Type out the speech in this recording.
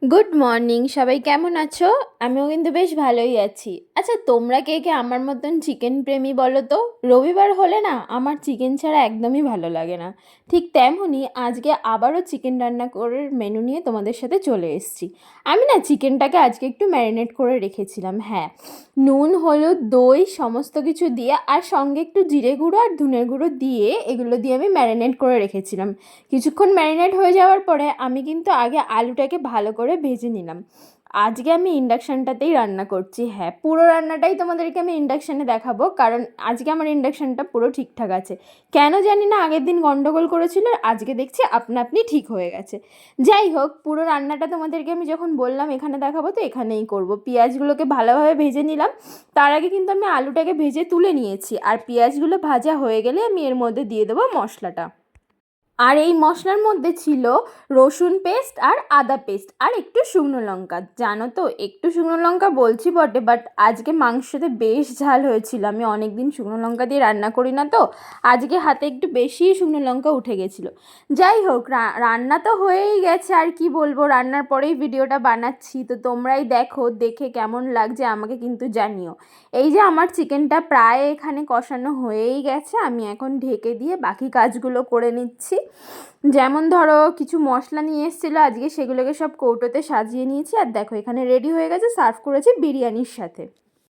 Good morning, সবাই কেমন আছো? আমিও কিন্তু বেশ ভালোই আছি। আচ্ছা, তোমরা কে কে আমার মতন চিকেন প্রেমী বলো তো? রবিবার হলে না আমার চিকেন ছাড়া একদমই ভালো লাগে না। ঠিক তেমনই আজকে আবারও চিকেন রান্না করার মেনু নিয়ে তোমাদের সাথে চলে এসেছি। আমি না চিকেনটাকে আজকে একটু ম্যারিনেট করে রেখেছিলাম, হ্যাঁ, নুন, হলুদ, দই সমস্ত কিছু দিয়ে আর সঙ্গে একটু জিরে গুঁড়ো আর ধনের গুঁড়ো দিয়ে এগুলো দিয়ে আমি ম্যারিনেট করে রেখেছিলাম। কিছুক্ষণ ম্যারিনেট হয়ে যাওয়ার পরে আমি কিন্তু আগে আলুটাকে ভালো করে ভেজে নিলাম। আজকে আমি ইন্ডাকশানটাতেই রান্না করছি, হ্যাঁ, পুরো রান্নাটাই তোমাদেরকে আমি ইন্ডাকশানে দেখাবো, কারণ আজকে আমার ইন্ডাকশানটা পুরো ঠিকঠাক আছে। কেন জানি না আগের দিন গন্ডগোল করেছিল, আর আজকে দেখছি আপনা আপনি ঠিক হয়ে গেছে। যাই হোক, পুরো রান্নাটা তোমাদেরকে আমি যখন বললাম এখানে দেখাবো তো এখানেই করব। পেঁয়াজগুলোকে ভালোভাবে ভেজে নিলাম। তার আগে কিন্তু আমি আলুটাকে ভেজে তুলে নিয়েছি, আর পেঁয়াজগুলো ভাজা হয়ে গেলে আমি এর মধ্যে দিয়ে দেবো মশলাটা। আর এই মশলার মধ্যে ছিল রসুন পেস্ট আর আদা পেস্ট আর একটু শুকনো লঙ্কা। জানো তো, একটু শুকনো লঙ্কা বলছি বটে, বাট আজকে মাংসতে বেশ ঝাল হয়েছিল। আমি অনেক দিন শুকনো লঙ্কা দিয়ে রান্না করি না, তো আজকে হাতে একটু বেশি শুকনো লঙ্কা উঠে গেছিলো। যাই হোক, রান্না তো হয়েই গেছে, আর কি বলবো, রান্নার পরেই ভিডিওটা বানাচ্ছি, তো তোমরাই দেখো, দেখে কেমন লাগছে আমাকে কিন্তু জানিও। এই যে আমার চিকেনটা প্রায় এখানে কষানো হয়েই গেছে, আমি এখন ঢেকে দিয়ে বাকি কাজগুলো করে নিচ্ছি। যেমন ধরো, কিছু মশলা নিয়ে এসেছিলো আজকে, সেগুলোকে সব কৌটোতে সাজিয়ে নিয়েছি, আর দেখো এখানে রেডি হয়ে গেছে, সার্ভ করেছি বিরিয়ানির সাথে।